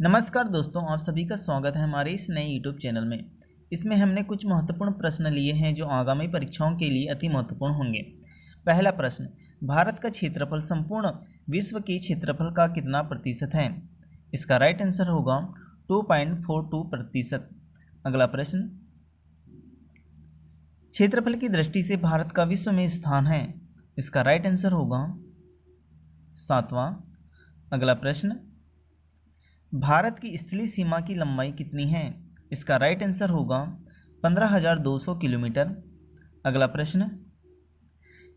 नमस्कार दोस्तों, आप सभी का स्वागत है हमारे इस नए YouTube चैनल में। इसमें हमने कुछ महत्वपूर्ण प्रश्न लिए हैं जो आगामी परीक्षाओं के लिए अति महत्वपूर्ण होंगे। पहला प्रश्न, भारत का क्षेत्रफल संपूर्ण विश्व के क्षेत्रफल का कितना प्रतिशत है? इसका राइट आंसर होगा 2.42%। अगला प्रश्न, क्षेत्रफल की दृष्टि से भारत का विश्व में स्थान है? इसका राइट आंसर होगा 7वां। अगला प्रश्न, भारत की स्थलीय सीमा की लंबाई कितनी है? इसका राइट आंसर होगा 15,200 किलोमीटर। अगला प्रश्न,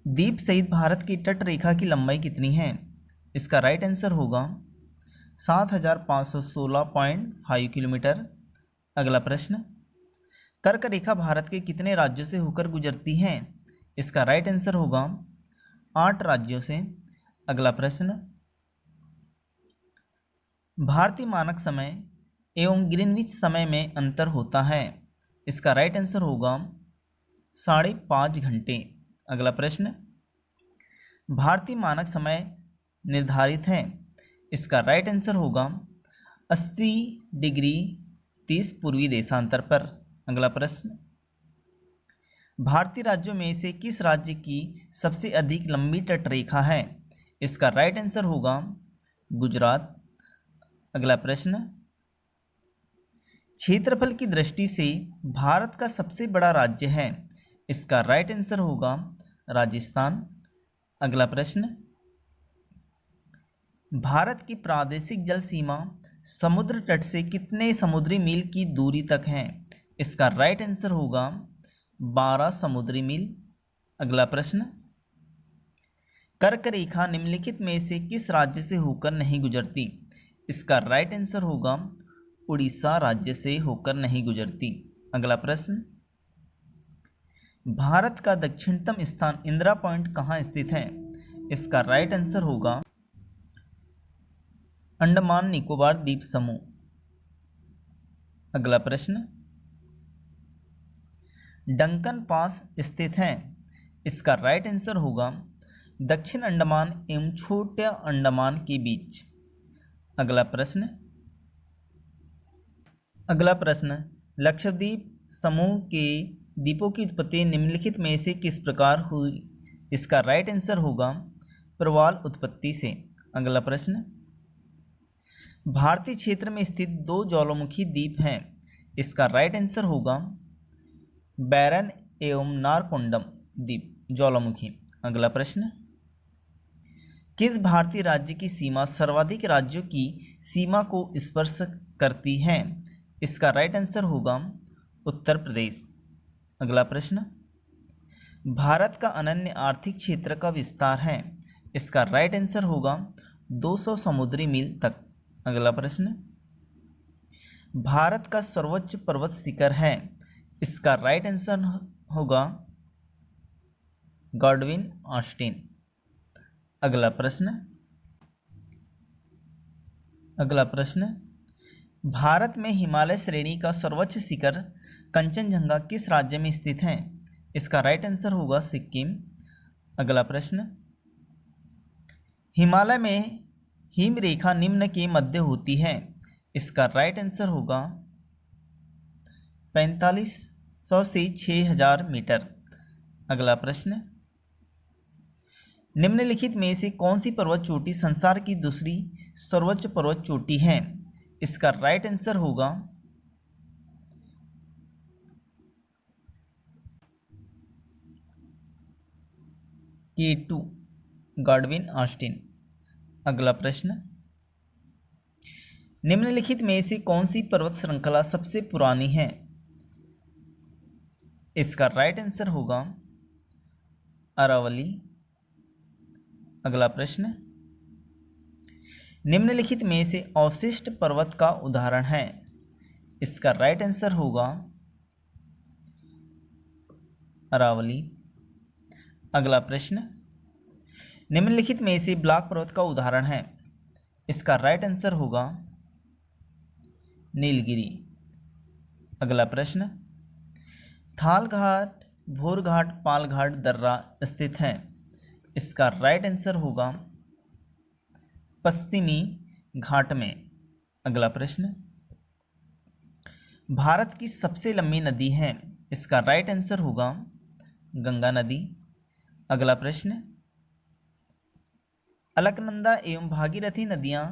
द्वीप सहित भारत की तट रेखा की लंबाई कितनी है? इसका राइट आंसर होगा 7,516.5 किलोमीटर। अगला प्रश्न, कर्क रेखा भारत के कितने राज्यों से होकर गुजरती है? इसका राइट आंसर होगा 8 राज्यों से। अगला प्रश्न, भारतीय मानक समय एवं ग्रीनविच समय में अंतर होता है? इसका राइट आंसर होगा 5.5 घंटे। अगला प्रश्न, भारतीय मानक समय निर्धारित है? इसका राइट आंसर होगा 80 डिग्री 30 पूर्वी देशांतर पर। अगला प्रश्न, भारतीय राज्यों में से किस राज्य की सबसे अधिक लंबी तटरेखा है? इसका राइट आंसर होगा गुजरात। अगला प्रश्न, क्षेत्रफल की दृष्टि से भारत का सबसे बड़ा राज्य है? इसका राइट आंसर होगा राजस्थान। अगला प्रश्न, भारत की प्रादेशिक जल सीमा समुद्र तट से कितने समुद्री मील की दूरी तक है? इसका राइट आंसर होगा 12 समुद्री मील। अगला प्रश्न, कर्क रेखा निम्नलिखित में से किस राज्य से होकर नहीं गुजरती? इसका राइट आंसर होगा उड़ीसा राज्य से होकर नहीं गुजरती। अगला प्रश्न, भारत का दक्षिणतम स्थान इंदिरा पॉइंट कहाँ स्थित है? इसका राइट आंसर होगा अंडमान निकोबार द्वीप समूह। अगला प्रश्न, डंकन पास स्थित है? इसका राइट आंसर होगा दक्षिण अंडमान एवं छोटे अंडमान के बीच। अगला प्रश्न, लक्षद्वीप समूह के द्वीपों की उत्पत्ति निम्नलिखित में से किस प्रकार हुई? इसका राइट आंसर होगा प्रवाल उत्पत्ति से। अगला प्रश्न, भारतीय क्षेत्र में स्थित 2 ज्वालामुखी द्वीप हैं। इसका राइट आंसर होगा बैरन एवं नारकोंडम द्वीप ज्वालामुखी। अगला प्रश्न, किस भारतीय राज्य की सीमा सर्वाधिक राज्यों की सीमा को स्पर्श करती है? इसका राइट आंसर होगा उत्तर प्रदेश। अगला प्रश्न, भारत का अनन्य आर्थिक क्षेत्र का विस्तार है? इसका राइट आंसर होगा 200 समुद्री मील तक। अगला प्रश्न, भारत का सर्वोच्च पर्वत शिखर है? इसका राइट आंसर होगा गॉडविन ऑस्टिन। अगला प्रश्न, भारत में हिमालय श्रेणी का सर्वोच्च शिखर कंचनजंगा किस राज्य में स्थित है? इसका राइट आंसर होगा सिक्किम। अगला प्रश्न, हिमालय में हिम रेखा निम्न के मध्य होती है? इसका राइट आंसर होगा 4500 से 6000 मीटर। अगला प्रश्न, निम्नलिखित में से कौन सी पर्वत चोटी संसार की दूसरी सर्वोच्च पर्वत चोटी है? इसका राइट आंसर होगा K2 गॉडविन ऑस्टिन। अगला प्रश्न, निम्नलिखित में से कौन सी पर्वत श्रृंखला सबसे पुरानी है? इसका राइट आंसर होगा अरावली। अगला प्रश्न, निम्नलिखित में से अवशिष्ट पर्वत का उदाहरण है? इसका राइट आंसर होगा अरावली। अगला प्रश्न, निम्नलिखित में से ब्लॉक पर्वत का उदाहरण है? इसका राइट आंसर होगा नीलगिरी। अगला प्रश्न, थाल घाट, भोर घाट, पाल घाट दर्रा स्थित है? इसका राइट आंसर होगा पश्चिमी घाट में। अगला प्रश्न, भारत की सबसे लंबी नदी है? इसका राइट आंसर होगा गंगा नदी। अगला प्रश्न, अलकनंदा एवं भागीरथी नदियां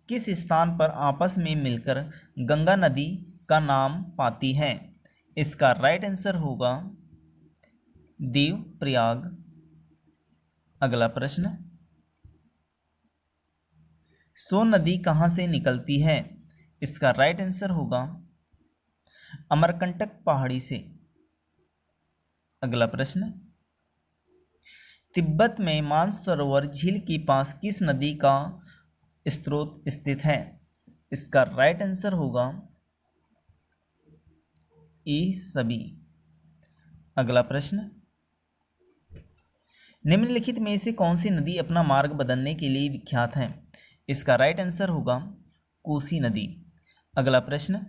किस स्थान पर आपस में मिलकर गंगा नदी का नाम पाती हैं? इसका राइट आंसर होगा देव प्रयाग। अगला प्रश्न, सोन नदी कहाँ से निकलती है? इसका राइट आंसर होगा अमरकंटक पहाड़ी से। अगला प्रश्न, तिब्बत में मानसरोवर झील के पास किस नदी का स्रोत स्थित है? इसका राइट आंसर होगा ए सभी। अगला प्रश्न, निम्नलिखित में से कौन सी नदी अपना मार्ग बदलने के लिए विख्यात है? इसका राइट आंसर होगा कोसी नदी। अगला प्रश्न,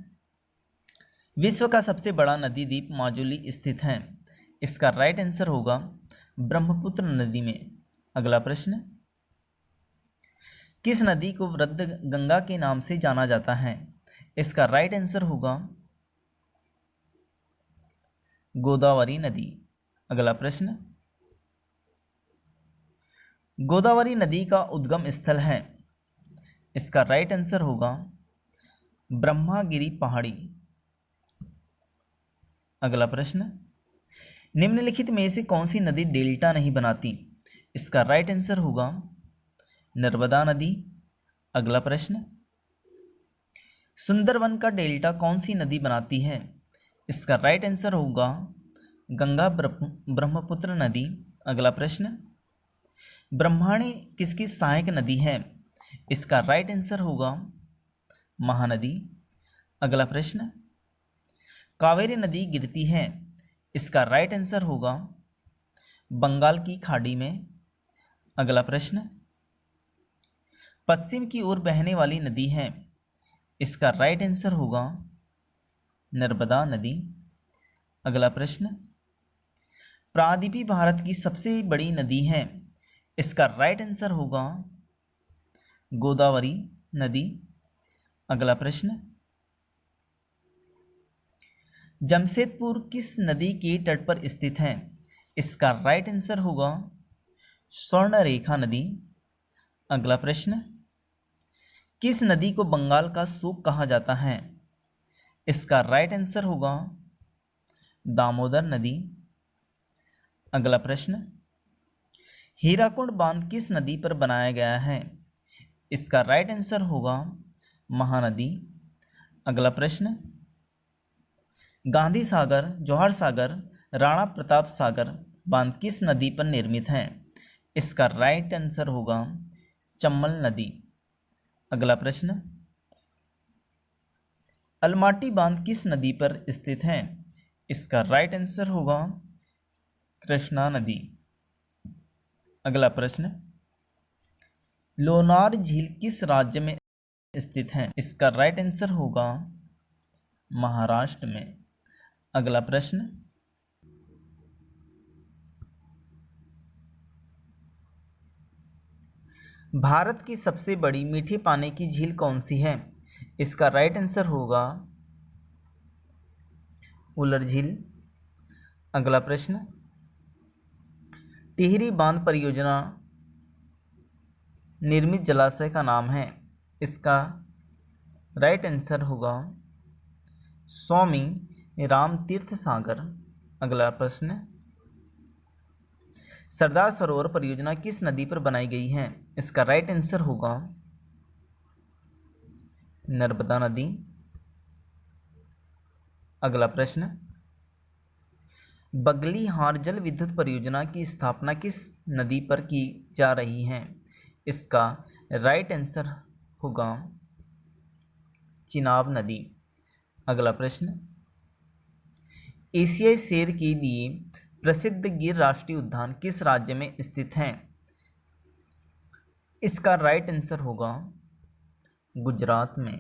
विश्व का सबसे बड़ा नदी द्वीप माजुली स्थित है? इसका राइट आंसर होगा ब्रह्मपुत्र नदी में। अगला प्रश्न, किस नदी को वृद्ध गंगा के नाम से जाना जाता है? इसका राइट आंसर होगा गोदावरी नदी। अगला प्रश्न, गोदावरी नदी का उद्गम स्थल है? इसका राइट आंसर होगा ब्रह्मागिरी पहाड़ी। अगला प्रश्न, निम्नलिखित में से कौन सी नदी डेल्टा नहीं बनाती? इसका राइट आंसर होगा नर्मदा नदी। अगला प्रश्न, सुंदरवन का डेल्टा कौन सी नदी बनाती है? इसका राइट आंसर होगा गंगा ब्रह्मपुत्र नदी। अगला प्रश्न, ब्रह्मणी किसकी सहायक नदी है? इसका राइट आंसर होगा महानदी। अगला प्रश्न, कावेरी नदी गिरती है? इसका राइट आंसर होगा बंगाल की खाड़ी में। अगला प्रश्न, पश्चिम की ओर बहने वाली नदी है? इसका राइट आंसर होगा नर्मदा नदी। अगला प्रश्न, प्रायद्वीपीय भारत की सबसे बड़ी नदी है? इसका राइट आंसर होगा गोदावरी नदी। अगला प्रश्न, जमशेदपुर किस नदी के तट पर स्थित है? इसका राइट आंसर होगा स्वर्णरेखा नदी। अगला प्रश्न, किस नदी को बंगाल का सूप कहा जाता है? इसका राइट आंसर होगा दामोदर नदी। अगला प्रश्न, हीराकुंड बांध किस नदी पर बनाया गया है? इसका राइट आंसर होगा महानदी। अगला प्रश्न, गांधी सागर, जौहर सागर, राणा प्रताप सागर बांध किस नदी पर निर्मित है? इसका राइट आंसर होगा चंबल नदी। अगला प्रश्न, अलमाटी बांध किस नदी पर स्थित है? इसका राइट आंसर होगा कृष्णा नदी। अगला प्रश्न, लोनार झील किस राज्य में स्थित है? इसका राइट आंसर होगा महाराष्ट्र में। अगला प्रश्न, भारत की सबसे बड़ी मीठे पानी की झील कौन सी है? इसका राइट आंसर होगा उलर झील। अगला प्रश्न, टिहरी बांध परियोजना निर्मित जलाशय का नाम है? इसका राइट आंसर होगा स्वामी राम तीर्थ सागर। अगला प्रश्न, सरदार सरोवर परियोजना किस नदी पर बनाई गई है? इसका राइट आंसर होगा नर्मदा नदी। अगला प्रश्न, बगलीहार जल विद्युत परियोजना की स्थापना किस नदी पर की जा रही है? इसका राइट आंसर होगा चिनाब नदी। अगला प्रश्न, एशियाई शेर के लिए प्रसिद्ध गिर राष्ट्रीय उद्यान किस राज्य में स्थित है? इसका राइट आंसर होगा गुजरात में।